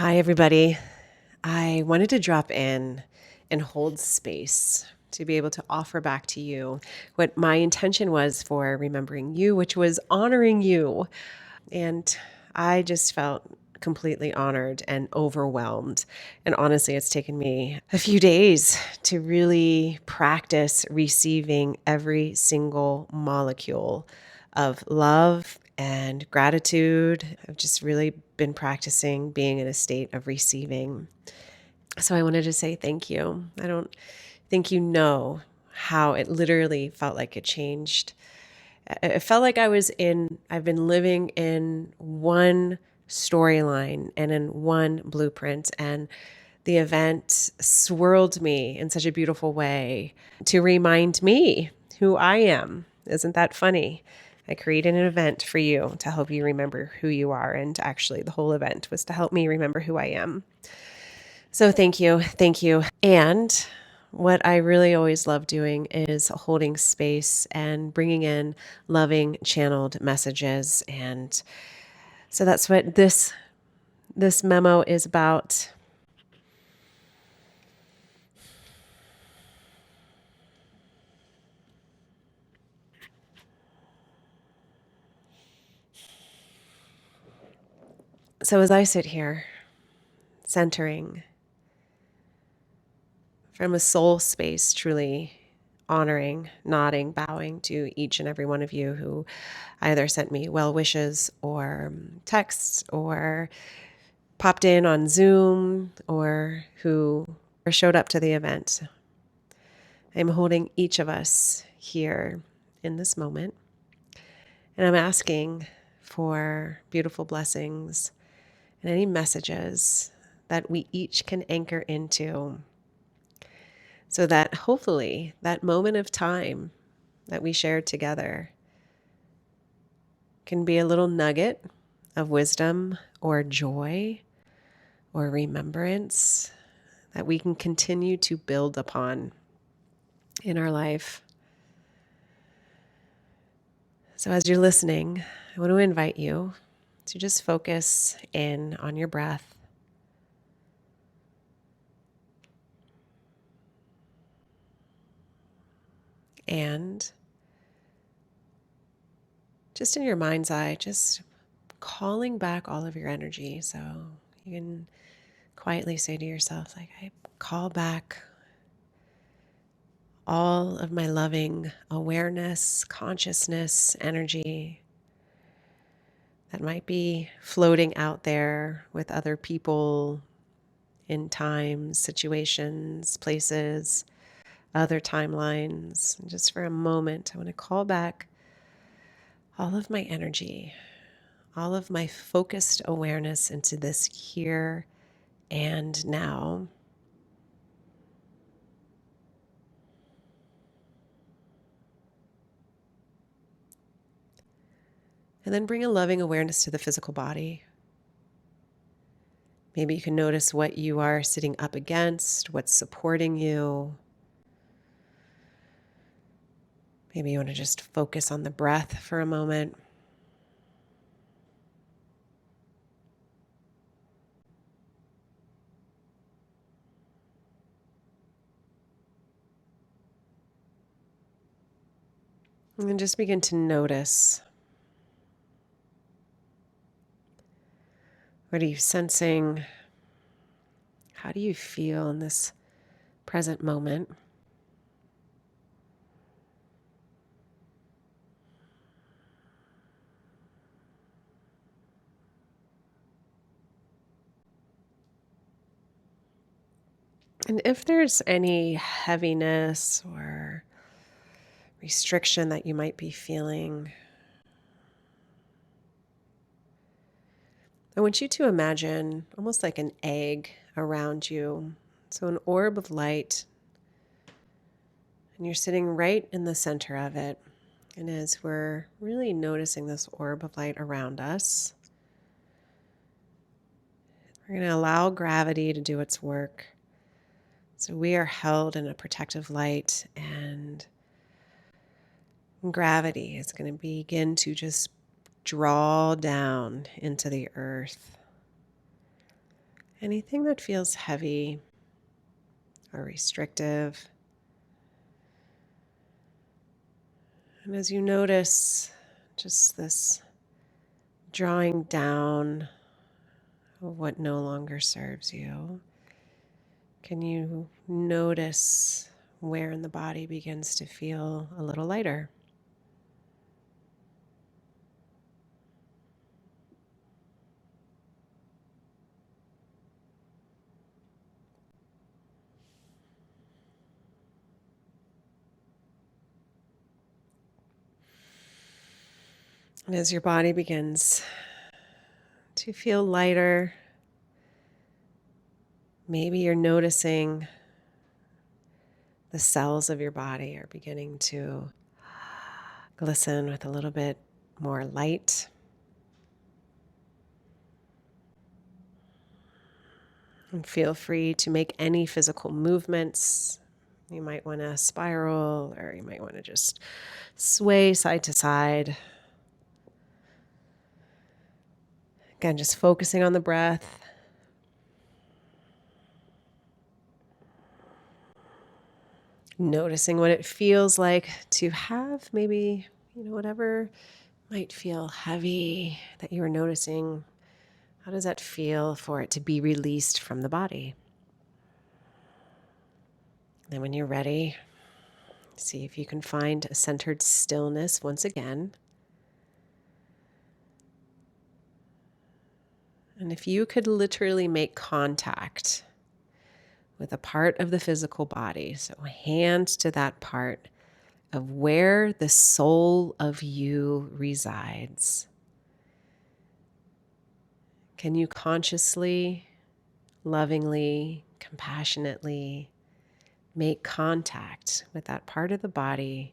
Hi, everybody. I wanted to drop in and hold space to be able to offer back to you what my intention was for remembering you, which was honoring you. And I just felt completely honored and overwhelmed. And honestly, it's taken me a few days to really practice receiving every single molecule of love and gratitude. I've just really been practicing being in a state of receiving. So I wanted to say thank you. I don't think you know how it literally felt like it changed. It felt like I've been living in one storyline and in one blueprint. And the event swirled me in such a beautiful way to remind me who I am. Isn't that funny? I created an event for you to help you remember who you are. And actually, the whole event was to help me remember who I am. So thank you. Thank you. And what I really always love doing is holding space and bringing in loving channeled messages. And so that's what this memo is about. So as I sit here centering from a soul space, truly honoring, nodding, bowing to each and every one of you who either sent me well wishes or texts or popped in on Zoom or who showed up to the event. I'm holding each of us here in this moment, and I'm asking for beautiful blessings and any messages that we each can anchor into so that hopefully that moment of time that we shared together can be a little nugget of wisdom or joy or remembrance that we can continue to build upon in our life. So as you're listening, I want to invite you to just focus in on your breath. And just in your mind's eye, just calling back all of your energy. So you can quietly say to yourself, like, I call back all of my loving awareness, consciousness, energy that might be floating out there with other people in times, situations, places, other timelines. And just for a moment, I want to call back all of my energy, all of my focused awareness into this here and now. And then bring a loving awareness to the physical body. Maybe you can notice what you are sitting up against, what's supporting you. Maybe you want to just focus on the breath for a moment. And then just begin to notice. What are you sensing? How do you feel in this present moment? And if there's any heaviness or restriction that you might be feeling, I want you to imagine almost like an egg around you. So an orb of light, and you're sitting right in the center of it. And as we're really noticing this orb of light around us, we're going to allow gravity to do its work. So we are held in a protective light, and gravity is going to begin to just draw down into the earth. anything that feels heavy or restrictive. And as you notice just this drawing down of what no longer serves you, can you notice where in the body begins to feel a little lighter? And as your body begins to feel lighter, maybe you're noticing the cells of your body are beginning to glisten with a little bit more light. And feel free to make any physical movements. You might want to spiral, or you might want to just sway side to side. Again, just focusing on the breath. Noticing what it feels like to have maybe, whatever might feel heavy that you are noticing. How does that feel for it to be released from the body? Then when you're ready, see if you can find a centered stillness once again. And if you could literally make contact with a part of the physical body, so hand to that part of where the soul of you resides, can you consciously, lovingly, compassionately make contact with that part of the body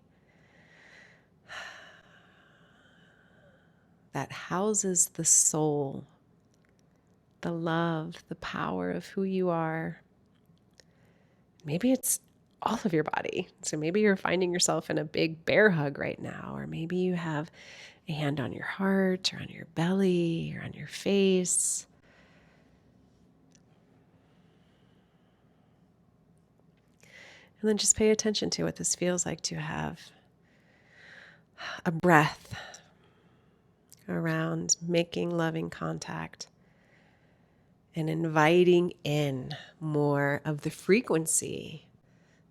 that houses the soul, the love, the power of who you are? Maybe it's all of your body. So maybe you're finding yourself in a big bear hug right now, or maybe you have a hand on your heart or on your belly or on your face. And then just pay attention to what this feels like to have a breath around making loving contact and inviting in more of the frequency,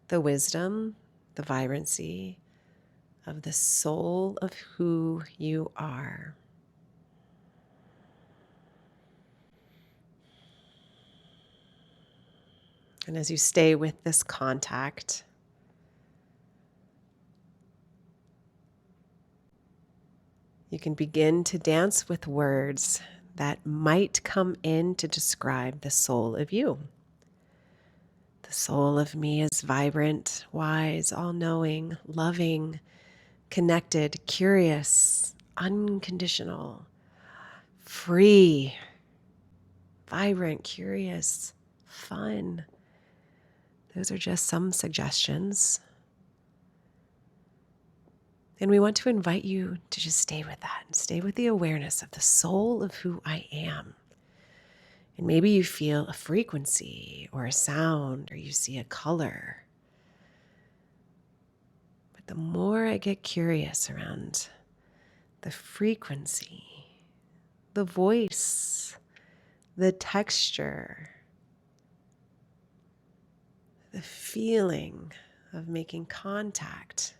the wisdom, the vibrancy of the soul of who you are. And as you stay with this contact, you can begin to dance with words that might come in to describe the soul of you. The soul of me is vibrant, wise, all-knowing, loving, connected, curious, unconditional, free, vibrant, curious, fun. Those are just some suggestions. And we want to invite you to just stay with that and stay with the awareness of the soul of who I am. And maybe you feel a frequency or a sound, or you see a color. But the more I get curious around the frequency, the voice, the texture, the feeling of making contact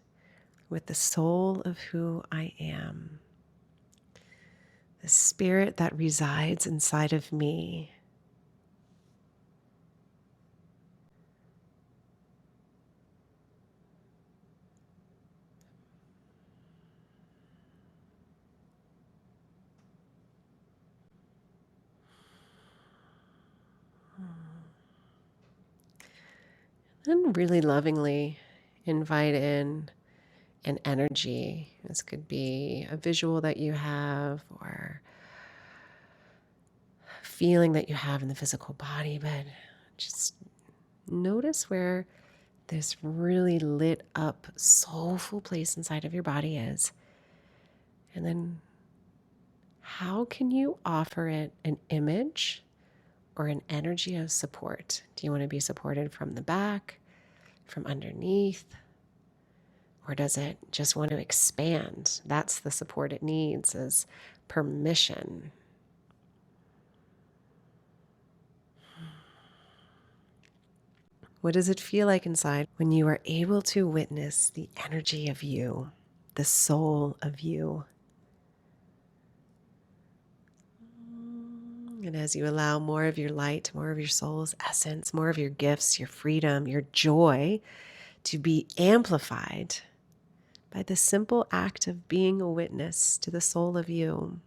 with the soul of who I am, the spirit that resides inside of me, and really lovingly invite in an energy. This could be a visual that you have or a feeling that you have in the physical body, but just notice where this really lit up, soulful place inside of your body is. And then how can you offer it an image or an energy of support? Do you want to be supported from the back, from underneath? Or does it just want to expand? That's the support it needs, is permission. What does it feel like inside when you are able to witness the energy of you, the soul of you? And as you allow more of your light, more of your soul's essence, more of your gifts, your freedom, your joy to be amplified by the simple act of being a witness to the soul of you.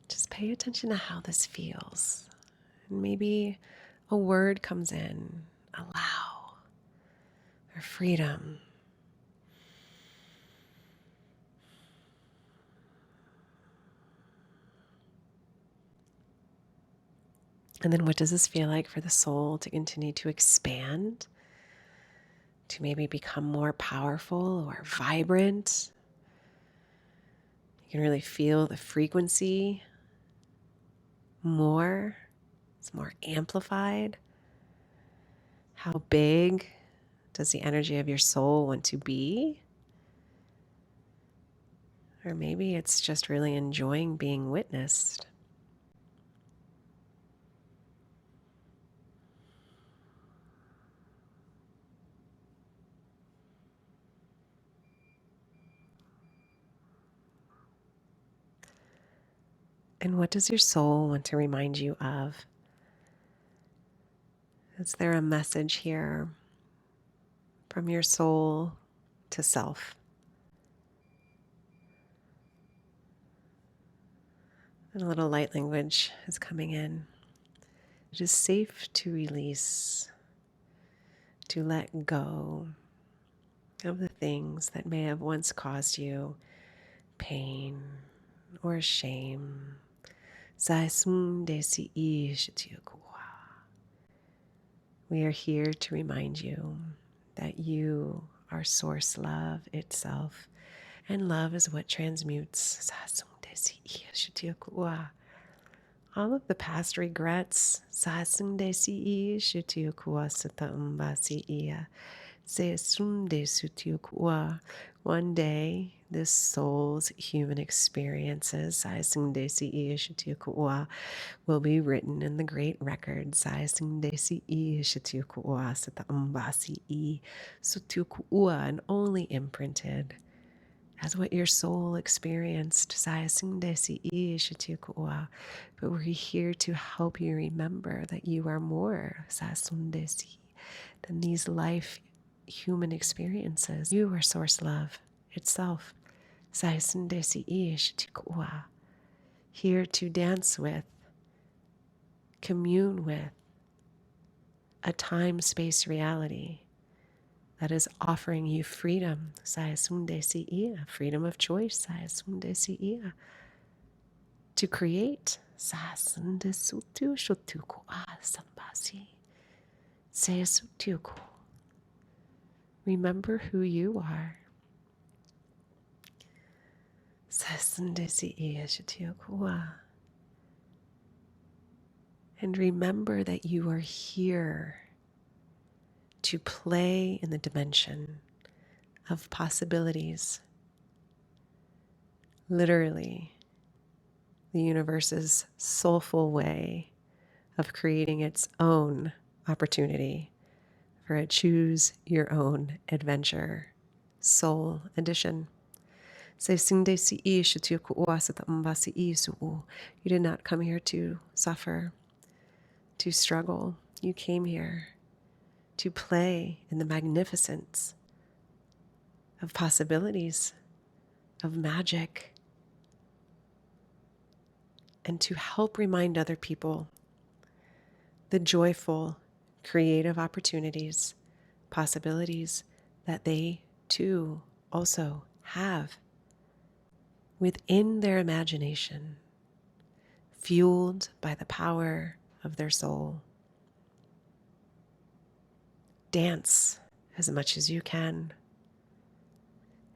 Just pay attention to how this feels. And maybe a word comes in, allow, or freedom. And then what does this feel like for the soul to continue to expand, to maybe become more powerful or vibrant? You can really feel the frequency more. It's more amplified. How big does the energy of your soul want to be? Or maybe it's just really enjoying being witnessed. And what does your soul want to remind you of? Is there a message here from your soul to self? And a little light language is coming in. It is safe to release, to let go of the things that may have once caused you pain or shame. We are here to remind you that you are source love itself, and love is what transmutes all of the past regrets. One day, this soul's human experiences will be written in the great records and only imprinted as what your soul experienced. But we're here to help you remember that you are more than these life human experiences. You are source love itself. Here to dance with, commune with a time-space reality that is offering you freedom, freedom of choice, to create. Remember who you are. And remember that you are here to play in the dimension of possibilities. Literally, the universe's soulful way of creating its own opportunity for a choose your own adventure soul edition. You did not come here to suffer, to struggle. You came here to play in the magnificence of possibilities, of magic, and to help remind other people the joyful, creative opportunities, possibilities that they too also have within their imagination, fueled by the power of their soul. Dance as much as you can.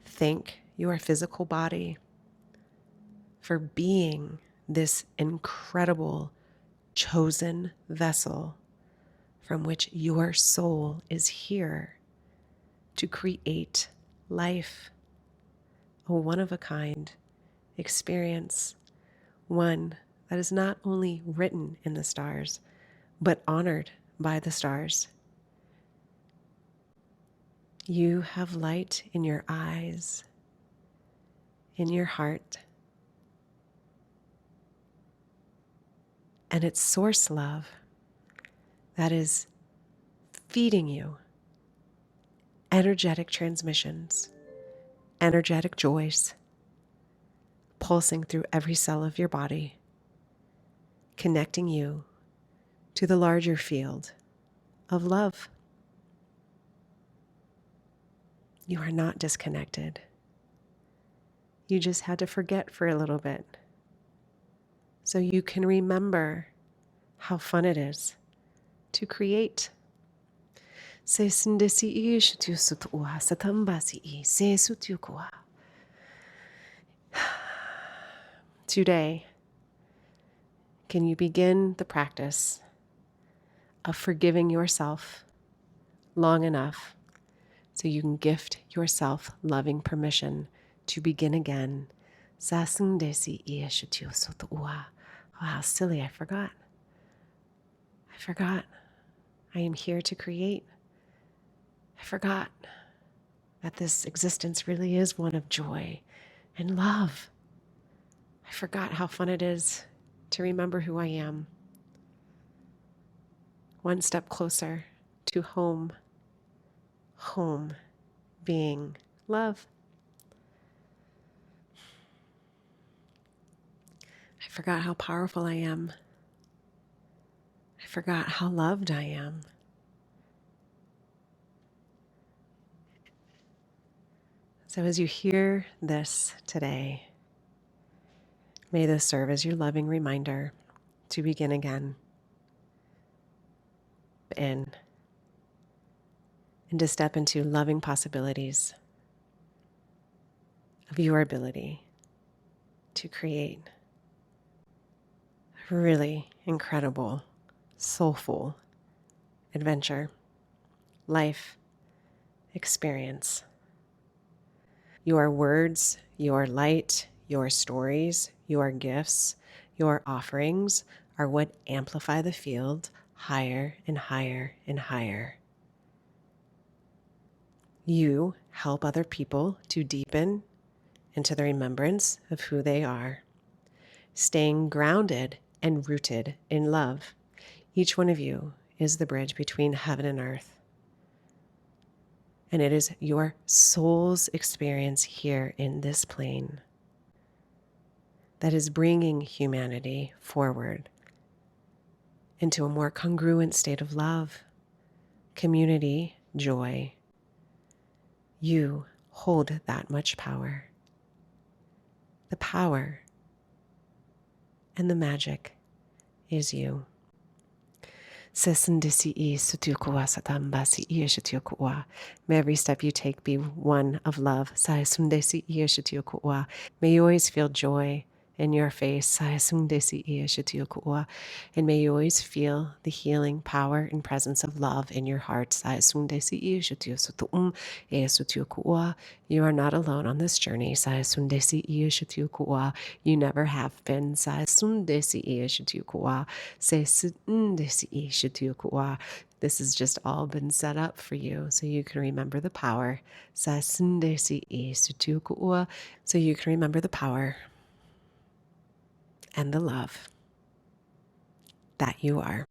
Thank your physical body for being this incredible chosen vessel from which your soul is here to create life, a one-of-a-kind experience, one that is not only written in the stars, but honored by the stars. You have light in your eyes, in your heart, and it's source love that is feeding you energetic transmissions, energetic joys, pulsing through every cell of your body, connecting you to the larger field of love. You are not disconnected. You just had to forget for a little bit so you can remember how fun it is to create. Today, can you begin the practice of forgiving yourself long enough so you can gift yourself loving permission to begin again? Wow, silly, I forgot. I am here to create. I forgot that this existence really is one of joy and love. I forgot how fun it is to remember who I am. One step closer to home. Home being love. I forgot how powerful I am. I forgot how loved I am. So as you hear this today, may this serve as your loving reminder to begin again. And to step into loving possibilities of your ability to create a really incredible, soulful adventure, life experience. Your words, your light, your stories, your gifts, your offerings are what amplify the field higher and higher and higher. You help other people to deepen into the remembrance of who they are, staying grounded and rooted in love. Each one of you is the bridge between heaven and earth. And it is your soul's experience here in this plane that is bringing humanity forward into a more congruent state of love, community, joy. You hold that much power. The power and the magic is you. May every step you take be one of love. May you always feel joy in your face. And may you always feel the healing power and presence of love in your heart. You are not alone on this journey. You never have been. This has just all been set up for you so you can remember the power. So you can remember the power and the love that you are.